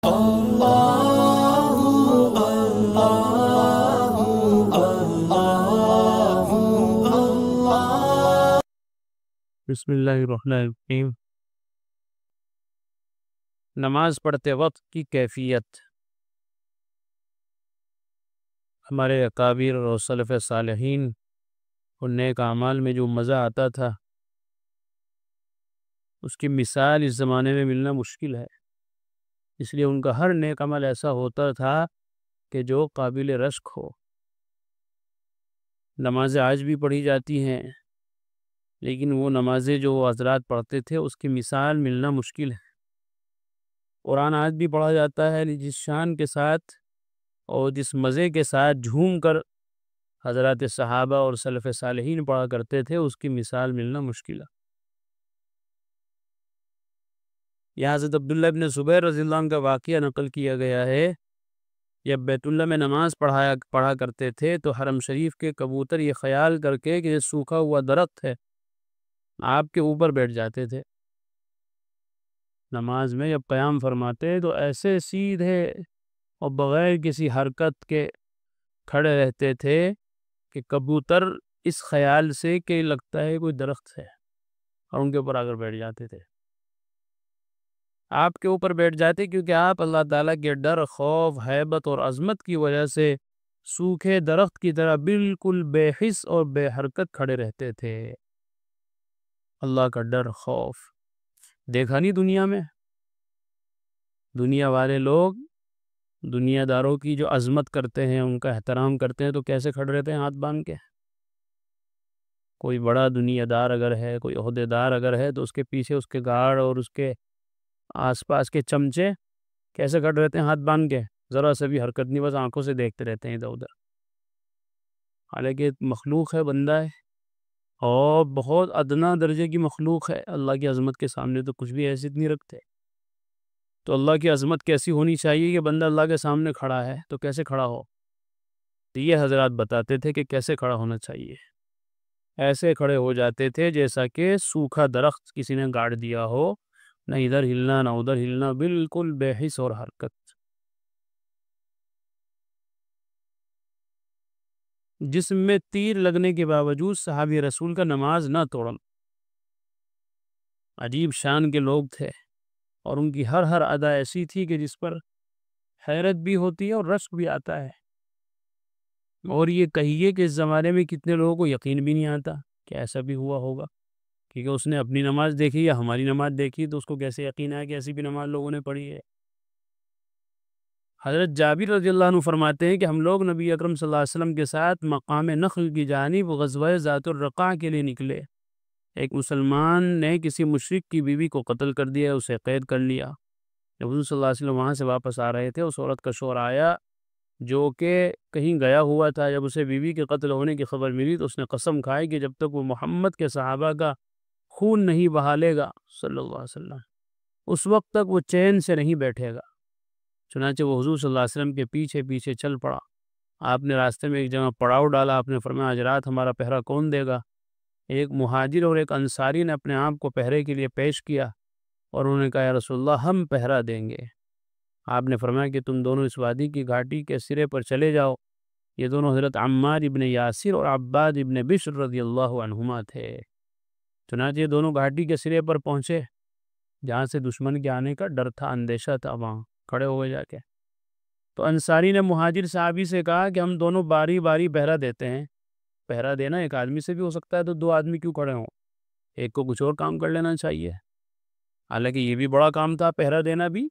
بسم اللہ الرحمن الرحیم۔ نماز پڑھتے وقت کی کیفیت۔ ہمارے اکابر اور سلف صالحین اور نیک اعمال میں جو مزہ آتا تھا اس کی مثال اس زمانے میں ملنا مشکل ہے، اس لیے ان کا ہر نیک عمل ایسا ہوتا تھا کہ جو قابل رشک ہو۔ نمازیں آج بھی پڑھی جاتی ہیں، لیکن وہ نمازیں جو وہ حضرات پڑھتے تھے اس کی مثال ملنا مشکل ہے۔ قرآن آج بھی پڑھا جاتا ہے، جس شان کے ساتھ اور جس مزے کے ساتھ جھوم کر حضرات صحابہ اور سلف صالحین پڑھا کرتے تھے اس کی مثال ملنا مشکل ہے۔ یہ حضرت عبداللہ ابن زبیر رضی اللہ عنہ کا واقعہ نقل کیا گیا ہے۔ جب بیت اللہ میں نماز پڑھا کرتے تھے تو حرم شریف کے کبوتر یہ خیال کر کے کہ یہ سوکھا ہوا درخت ہے آپ کے اوپر بیٹھ جاتے تھے۔ نماز میں جب قیام فرماتے تو ایسے سیدھے اور بغیر کسی حرکت کے کھڑے رہتے تھے کہ کبوتر اس خیال سے کہ لگتا ہے کوئی درخت ہے اور ان کے اوپر آ کر بیٹھ جاتے تھے، آپ کے اوپر بیٹھ جاتے، کیونکہ آپ اللہ تعالیٰ کے ڈر، خوف، ہیبت اور عظمت کی وجہ سے سوکھے درخت کی طرح بالکل بے حس اور بے حرکت کھڑے رہتے تھے۔ اللہ کا ڈر، خوف دیکھا نہیں دنیا میں؟ دنیا والے لوگ دنیا داروں کی جو عظمت کرتے ہیں، ان کا احترام کرتے ہیں تو کیسے کھڑے رہتے ہیں؟ ہاتھ باندھ کے۔ کوئی بڑا دنیا دار اگر ہے، کوئی عہدے دار اگر ہے تو اس کے پیچھے اس کے گارڈ اور اس کے آس پاس کے چمچے کیسے کھڑے رہتے ہیں؟ ہاتھ باندھ کے، ذرا سے بھی حرکت نہیں، بس آنکھوں سے دیکھتے رہتے ہیں ادھر ادھر۔ حالانکہ مخلوق ہے، بندہ ہے اور بہت ادنا درجے کی مخلوق ہے، اللہ کی عظمت کے سامنے تو کچھ بھی حیثیت نہیں رکھتے۔ تو اللہ کی عظمت کیسی ہونی چاہیے کہ بندہ اللہ کے سامنے کھڑا ہے تو کیسے کھڑا ہو؟ یہ حضرات بتاتے تھے کہ کیسے کھڑا ہونا چاہیے۔ ایسے کھڑے ہو جاتے تھے جیسا کہ سوکھا درخت کسی نے گاڑ دیا ہو، نہ ادھر ہلنا نہ ادھر ہلنا، بالکل بے حس اور حرکت۔ جسم میں تیر لگنے کے باوجود صحابی رسول کا نماز نہ توڑنا۔ عجیب شان کے لوگ تھے اور ان کی ہر ادا ایسی تھی کہ جس پر حیرت بھی ہوتی ہے اور رشک بھی آتا ہے۔ اور یہ کہیے کہ اس زمانے میں کتنے لوگوں کو یقین بھی نہیں آتا کہ ایسا بھی ہوا ہوگا، کیونکہ اس نے اپنی نماز دیکھی یا ہماری نماز دیکھی تو اس کو کیسے یقین آیا کہ ایسی بھی نماز لوگوں نے پڑھی ہے۔ حضرت جابر رضی اللہ عنہ فرماتے ہیں کہ ہم لوگ نبی اکرم صلی اللہ علیہ وسلم کے ساتھ مقام نخل کی جانب غزوہ ذات الرقاع کے لیے نکلے۔ ایک مسلمان نے کسی مشرک کی بیوی کو قتل کر دیا، اسے قید کر لیا۔ جب حضور صلی اللہ علیہ وسلم وہاں سے واپس آ رہے تھے، اس عورت کا شوہر آیا جو کہ کہیں گیا ہوا تھا۔ جب اسے بیوی کے قتل ہونے کی خبر ملی تو اس نے قسم کھائی کہ جب تک وہ محمد کے صحابہ کا خون نہیں بہا لے گا صلی اللہ علیہ وسلم، اس وقت تک وہ چین سے نہیں بیٹھے گا۔ چنانچہ وہ حضور صلی اللہ علیہ وسلم کے پیچھے پیچھے چل پڑا۔ آپ نے راستے میں ایک جگہ پڑاؤ ڈالا، آپ نے فرمایا آج رات ہمارا پہرا کون دے گا؟ ایک مہاجر اور ایک انصاری نے اپنے آپ کو پہرے کے لیے پیش کیا اور انہوں نے کہا یا رسول اللہ ہم پہرا دیں گے۔ آپ نے فرمایا کہ تم دونوں اس وادی کی گھاٹی کے سرے پر چلے جاؤ۔ یہ دونوں حضرت عمار ابن یاسر اور عباد ابن بشر رضی اللہ عنہما تھے۔ چنانچہ یہ دونوں گھاٹی کے سرے پر پہنچے جہاں سے دشمن کے آنے کا ڈر تھا، اندیشہ تھا، وہاں کھڑے ہوئے جا کے۔ تو انصاری نے مہاجر صحابی سے کہا کہ ہم دونوں باری باری پہرا دیتے ہیں۔ پہرا دینا ایک آدمی سے بھی ہو سکتا ہے تو دو آدمی کیوں کھڑے ہوں؟ ایک کو کچھ اور کام کر لینا چاہیے۔ حالانکہ یہ بھی بڑا کام تھا پہرا دینا بھی۔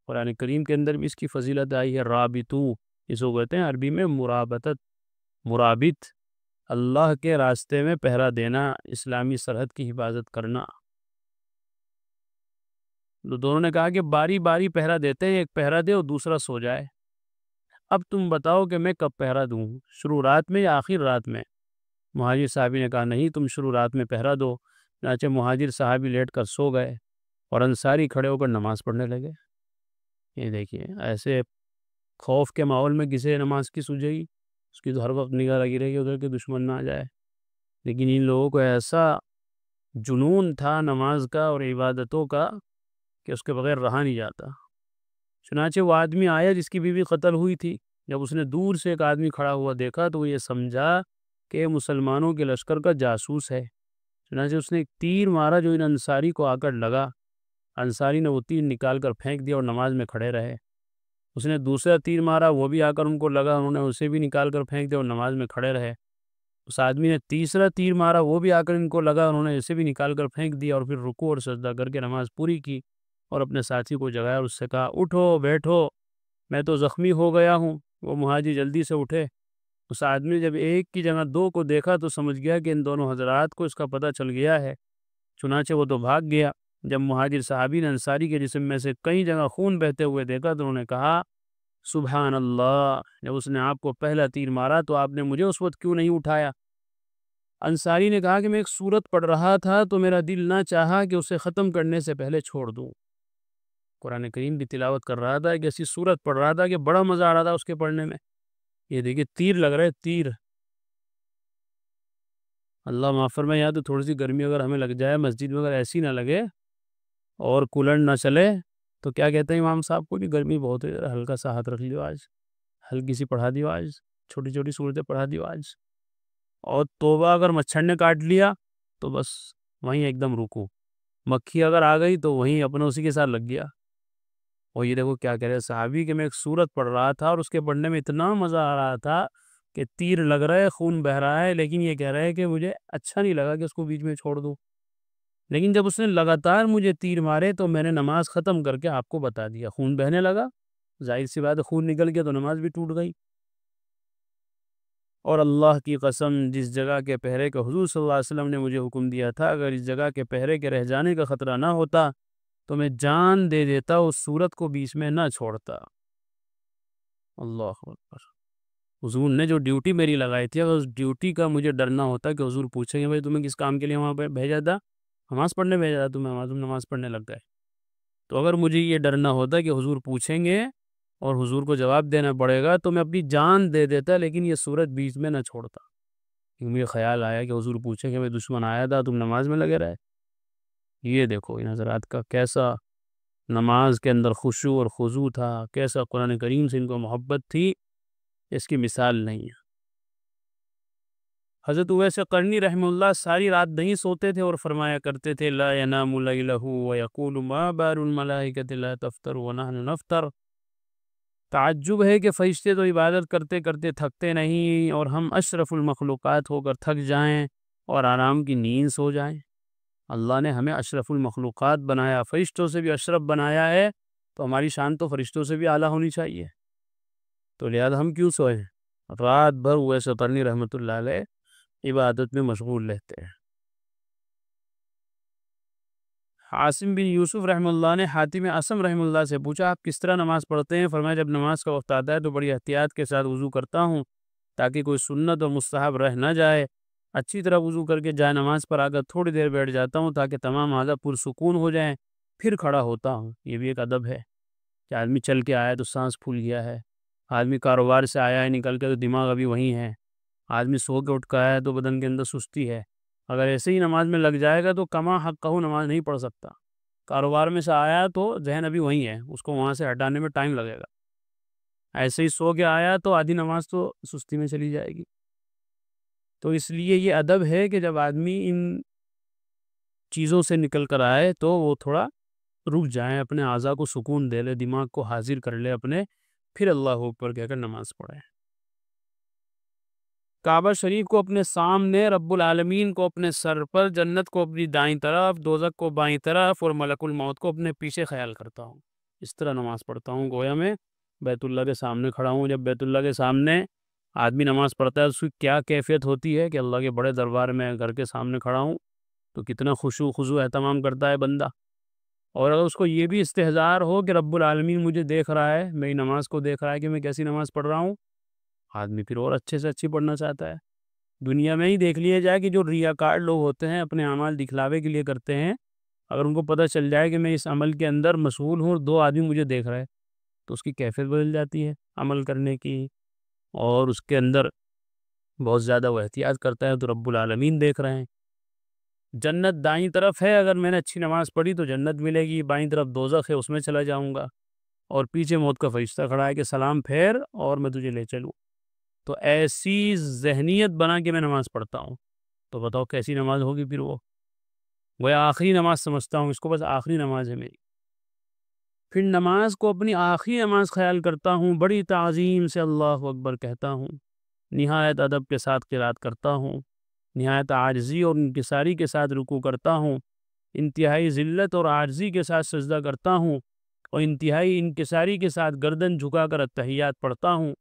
قرآن کریم کے اندر بھی اس کی فضیلت آئی ہے، رابطو، اس کو کہتے ہیں عربی میں مرابطت، مرابط، اللہ کے راستے میں پہرا دینا، اسلامی سرحد کی حفاظت کرنا۔ تو دونوں نے کہا کہ باری باری پہرا دیتے ہیں، ایک پہرا دے اور دوسرا سو جائے۔ اب تم بتاؤ کہ میں کب پہرا دوں، شروع رات میں یا آخر رات میں؟ مہاجر صحابی نے کہا نہیں، تم شروع رات میں پہرا دو۔ چنانچہ مہاجر صحابی لیٹ کر سو گئے اور انصاری کھڑے ہو کر نماز پڑھنے لگے۔ یہ دیکھیے، ایسے خوف کے ماحول میں کسی نماز کی سوجے گی؟ اس کی تو ہر وقت نگاہ لگی رہے گی ادھر کہ دشمن نہ آ جائے۔ لیکن ان لوگوں کو ایسا جنون تھا نماز کا اور عبادتوں کا کہ اس کے بغیر رہا نہیں جاتا۔ چنانچہ وہ آدمی آیا جس کی بیوی قتل ہوئی تھی. جب اس نے دور سے ایک آدمی کھڑا ہوا دیکھا تو وہ یہ سمجھا کہ مسلمانوں کے لشکر کا جاسوس ہے. چنانچہ اس نے ایک تیر مارا جو ان انصاری کو آ کر لگا. انصاری نے وہ تیر نکال کر پھینک دیا اور نماز میں کھڑے رہے. اس نے دوسرا تیر مارا، وہ بھی آ کر ان کو لگا، انہوں نے اسے بھی نکال کر پھینک دیا اور نماز میں کھڑے رہے. اس آدمی نے تیسرا تیر مارا، وہ بھی آ کر ان کو لگا، انہوں نے اسے بھی نکال کر پھینک دیا اور پھر رکوع اور سجدہ کر کے نماز پوری کی اور اپنے ساتھی کو جگایا اور اس سے کہا اٹھو بیٹھو، میں تو زخمی ہو گیا ہوں. وہ مہاجر جلدی سے اٹھے. اس آدمی نے جب ایک کی جگہ دو کو دیکھا تو سمجھ گیا کہ ان دونوں حضرات کو اس کا پتہ چل گیا ہے. چنانچہ وہ تو بھاگ گیا. جب مہاجر صحابی نے انصاری کے جسم میں سے کئی جگہ خون بہتے ہوئے دیکھا تو انہوں نے کہا سبحان اللہ، جب اس نے آپ کو پہلا تیر مارا تو آپ نے مجھے اس وقت کیوں نہیں اٹھایا؟ انصاری نے کہا کہ میں ایک سورت پڑھ رہا تھا تو میرا دل نہ چاہا کہ اسے ختم کرنے سے پہلے چھوڑ دوں. قرآن کریم کی تلاوت کر رہا تھا، ایک ایسی سورت پڑھ رہا تھا کہ بڑا مزہ آ رہا تھا اس کے پڑھنے میں. یہ دیکھیے تیر لگ رہے تیر. اللہ معاف فرمائے، یا تو تھوڑی سی گرمی اگر ہمیں لگ جائے مسجد میں، اگر ایسی نہ لگے اور کولر نہ چلے تو کیا کہتے ہیں امام صاحب کو کہ گرمی بہت ہے، ہلکا سا ہاتھ رکھ لیو، آج ہلکی سی پڑھا دیو، آج چھوٹی چھوٹی صورتیں پڑھا دیو آج. اور توبہ اگر مچھر نے کاٹ لیا تو بس وہیں ایک دم رکو. مکھی اگر آ گئی تو وہیں اپنے اسی کے ساتھ لگ گیا. اور یہ دیکھو کیا کہہ رہے صحابی کہ میں ایک سورت پڑھ رہا تھا اور اس کے پڑھنے میں اتنا مزہ آ رہا تھا کہ تیر لگ رہا ہے، خون بہہ رہا ہے، لیکن یہ کہہ رہا ہے کہ مجھے اچھا نہیں لگا کہ اس کو بیچ میں چھوڑ دوں. لیکن جب اس نے لگاتار مجھے تیر مارے تو میں نے نماز ختم کر کے آپ کو بتا دیا. خون بہنے لگا، ظاہر سی بات ہے خون نکل گیا تو نماز بھی ٹوٹ گئی. اور اللہ کی قسم جس جگہ کے پہرے کا حضور صلی اللہ علیہ وسلم نے مجھے حکم دیا تھا، اگر اس جگہ کے پہرے کے رہ جانے کا خطرہ نہ ہوتا تو میں جان دے دیتا، اس صورت کو بیچ میں نہ چھوڑتا. اللہ اکبر. حضور نے جو ڈیوٹی میری لگائی تھی، اگر اس ڈیوٹی کا مجھے ڈرنا ہوتا کہ حضور پوچھیں گے بھائی تمہیں کس کام کے لیے وہاں پہ بھیجا تھا، نماز پڑھنے بھیجا تھا تمہیں، تم نماز پڑھنے لگ گئے. تو اگر مجھے یہ ڈرنا ہوتا کہ حضور پوچھیں گے اور حضور کو جواب دینا پڑے گا تو میں اپنی جان دے دیتا، لیکن یہ صورت بیچ میں نہ چھوڑتا. مجھے خیال آیا کہ حضور پوچھیں گے بھائی دشمن آیا تھا تم نماز میں لگے رہے. یہ دیکھو ان حضرات کا کیسا نماز کے اندر خشوع اور خضوع تھا، کیسا قرآن کریم سے ان کو محبت تھی، اس کی مثال نہیں ہے. حضرت اویس قرنی رحمہ اللہ ساری رات نہیں سوتے تھے اور فرمایا کرتے تھے لا ینام لیلہ ویقول ما بال الملائکۃ لا تفتر ونحن نفتر. تعجب ہے کہ فرشتے تو عبادت کرتے کرتے تھکتے نہیں اور ہم اشرف المخلوقات ہو کر تھک جائیں اور آرام کی نیند سو جائیں. اللہ نے ہمیں اشرف المخلوقات بنایا، فرشتوں سے بھی اشرف بنایا ہے، تو ہماری شان تو فرشتوں سے بھی اعلیٰ ہونی چاہیے. تو لہذا ہم کیوں سوئیں؟ رات بھر اویس قرنی رحمۃ اللہ علیہ عبادت میں مشغول رہتے ہیں. عاصم بن یوسف رحمہ اللہ نے حاتم اصم رحمہ اللہ سے پوچھا آپ کس طرح نماز پڑھتے ہیں؟ فرمایا جب نماز کا وقت آتا ہے تو بڑی احتیاط کے ساتھ وضو کرتا ہوں تاکہ کوئی سنت اور مستحب رہ نہ جائے. اچھی طرح وضو کر کے جائے نماز پر آ کر تھوڑی دیر بیٹھ جاتا ہوں تاکہ تمام اعضاء پرسکون ہو جائیں، پھر کھڑا ہوتا ہوں. یہ بھی ایک ادب ہے کہ آدمی چل کے آیا تو سانس پھول گیا ہے، آدمی کاروبار سے آیا ہے نکل کے تو دماغ ابھی وہیں ہے، آدمی سو کے اٹھ کے آیا ہے تو بدن کے اندر سستی ہے. اگر ایسے ہی نماز میں لگ جائے گا تو کما حق کہو نماز نہیں پڑھ سکتا. کاروبار میں سے آیا تو ذہن ابھی وہیں ہے، اس کو وہاں سے ہٹانے میں ٹائم لگے گا. ایسے ہی سو کے آیا تو آدھی نماز تو سستی میں چلی جائے گی. تو اس لیے یہ ادب ہے کہ جب آدمی ان چیزوں سے نکل کر آئے تو وہ تھوڑا رک جائیں، اپنے اعضاء کو سکون دے لے، دماغ کو حاضر کر لے اپنے، پھر اللہ اکبر کہہ کر نماز پڑھے. کعبہ شریف کو اپنے سامنے، رب العالمین کو اپنے سر پر، جنت کو اپنی دائیں طرف، دوزخ کو بائیں طرف اور ملک الموت کو اپنے پیچھے خیال کرتا ہوں. اس طرح نماز پڑھتا ہوں گویا میں بیت اللہ کے سامنے کھڑا ہوں. جب بیت اللہ کے سامنے آدمی نماز پڑھتا ہے اس کی کیا کیفیت ہوتی ہے کہ اللہ کے بڑے دربار میں گھر کے سامنے کھڑا ہوں تو کتنا خشوع خضوع اہتمام کرتا ہے بندہ. اور اگر اس کو یہ بھی استحضار ہو کہ رب العالمین مجھے دیکھ رہا ہے، میری نماز کو دیکھ رہا ہے کہ میں کیسی نماز پڑھ رہا ہوں، آدمی پھر اور اچھے سے اچھی پڑھنا چاہتا ہے. دنیا میں ہی دیکھ لیا جائے کہ جو ریاکار لوگ ہوتے ہیں اپنے اعمال دکھلاوے کے لیے کرتے ہیں، اگر ان کو پتہ چل جائے کہ میں اس عمل کے اندر مشغول ہوں اور دو آدمی مجھے دیکھ رہے تو اس کی کیفیت بدل جاتی ہے عمل کرنے کی، اور اس کے اندر بہت زیادہ وہ احتیاط کرتا ہے تو رب العالمین دیکھ رہے ہیں. جنت دائیں طرف ہے، اگر میں نے اچھی نماز پڑھی تو جنت ملے گی، بائیں طرف دوزخ ہے اس میں چلا جاؤں گا. اور پیچھے موت کا فرشتہ کھڑا ہے کہ سلام پھیر اور میں تجھے لے چلوں. تو ایسی ذہنیت بنا کے میں نماز پڑھتا ہوں. تو بتاؤ کیسی نماز ہوگی پھر وہ آخری نماز سمجھتا ہوں اس کو، بس آخری نماز ہے میری. پھر نماز کو اپنی آخری نماز خیال کرتا ہوں، بڑی تعظیم سے اللہ اکبر کہتا ہوں، نہایت ادب کے ساتھ قرات کرتا ہوں، نہایت عاجزی اور انکساری کے ساتھ رکوع کرتا ہوں، انتہائی ذلت اور عاجزی کے ساتھ سجدہ کرتا ہوں، اور انتہائی انکساری کے ساتھ گردن جھکا کر التحیات پڑھتا ہوں،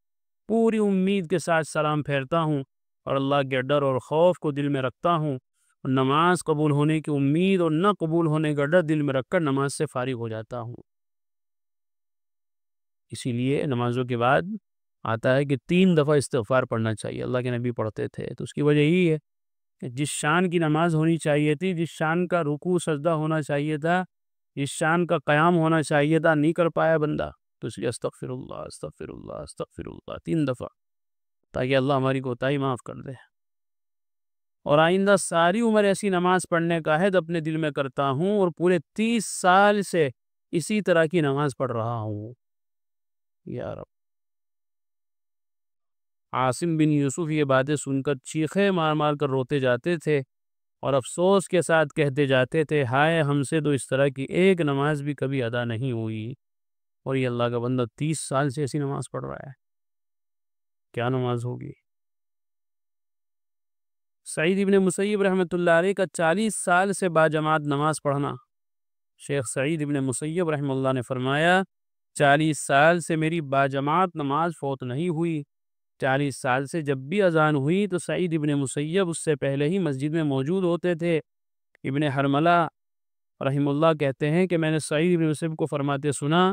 پوری امید کے ساتھ سلام پھیرتا ہوں اور اللہ کے ڈر اور خوف کو دل میں رکھتا ہوں، اور نماز قبول ہونے کی امید اور نہ قبول ہونے کا ڈر دل میں رکھ کر نماز سے فارغ ہو جاتا ہوں. اسی لیے نمازوں کے بعد آتا ہے کہ 3 دفعہ استغفار پڑھنا چاہیے. اللہ کے نبی پڑھتے تھے. تو اس کی وجہ یہی ہے کہ جس شان کی نماز ہونی چاہیے تھی، جس شان کا رکوع سجدہ ہونا چاہیے تھا، جس شان کا قیام ہونا چاہیے تھا، نہیں کر پایا بندہ. تو اس لیے استغفر اللہ استغفر اللہ استغفر اللہ 3 دفعہ، تاکہ اللہ ہماری کوتاہی معاف کر دے. اور آئندہ ساری عمر ایسی نماز پڑھنے کا عہد اپنے دل میں کرتا ہوں، اور پورے 30 سال سے اسی طرح کی نماز پڑھ رہا ہوں. یا رب. عاصم بن یوسف یہ باتیں سن کر چیخیں مار مار کر روتے جاتے تھے اور افسوس کے ساتھ کہتے جاتے تھے، ہائے ہم سے تو اس طرح کی ایک نماز بھی کبھی ادا نہیں ہوئی. اور یہ اللہ کا بندہ 30 سال سے ایسی نماز پڑھ رہا ہے، کیا نماز ہوگی. سعید ابن مسیب رحمۃ اللہ علیہ کا 40 سال سے باجماعت نماز پڑھنا. شیخ سعید ابن مسیب رحمہ اللہ نے فرمایا 40 سال سے میری باجماعت نماز فوت نہیں ہوئی. 40 سال سے جب بھی اذان ہوئی تو سعید ابن مسیب اس سے پہلے ہی مسجد میں موجود ہوتے تھے. ابن حرملہ رحمہ اللہ کہتے ہیں کہ میں نے سعید ابن مسیب کو فرماتے سنا،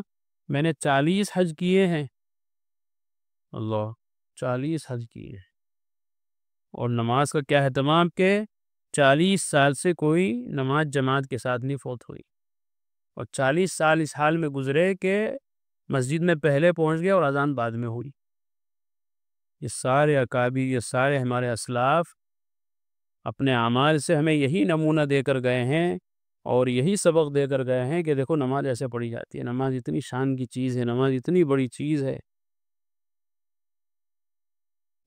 میں نے 40 حج کیے ہیں. اللہ، 40 حج کیے ہیں. اور نماز کا کیا اہتمام کہ 40 سال سے کوئی نماز جماعت کے ساتھ نہیں فوت ہوئی، اور 40 سال اس حال میں گزرے کہ مسجد میں پہلے پہنچ گیا اور اذان بعد میں ہوئی. یہ سارے اکابر، یہ سارے ہمارے اسلاف اپنے اعمال سے ہمیں یہی نمونہ دے کر گئے ہیں اور یہی سبق دے کر گئے ہیں کہ دیکھو نماز ایسے پڑھی جاتی ہے. نماز اتنی شان کی چیز ہے، نماز اتنی بڑی چیز ہے.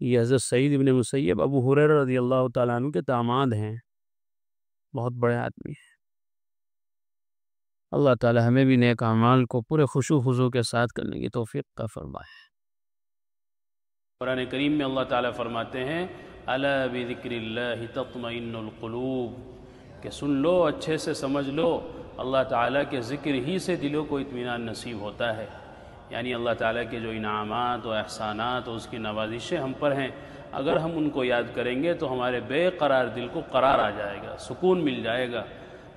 یہ حضرت سعید ابن مسیب ابو ہریرہ رضی اللہ تعالیٰ عنہ کے داماد ہیں، بہت بڑے آدمی ہیں. اللہ تعالیٰ ہمیں بھی نیک اعمال کو پورے خشوع خضوع کے ساتھ کرنے کی توفیق عطا فرمائے. قرآن کریم میں اللہ تعالیٰ فرماتے ہیں الا بذکر اللہ تطمئن القلوب، کہ سن لو، اچھے سے سمجھ لو، اللہ تعالیٰ کے ذکر ہی سے دلوں کو اطمینان نصیب ہوتا ہے. یعنی اللہ تعالیٰ کے جو انعامات و احسانات و اس کی نوازشیں ہم پر ہیں، اگر ہم ان کو یاد کریں گے تو ہمارے بے قرار دل کو قرار آ جائے گا، سکون مل جائے گا.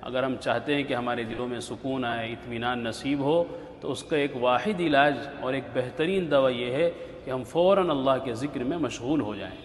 اگر ہم چاہتے ہیں کہ ہمارے دلوں میں سکون آئے، اطمینان نصیب ہو، تو اس کا ایک واحد علاج اور ایک بہترین دوا یہ ہے کہ ہم فوراً اللہ کے ذکر میں مشغول ہو جائیں.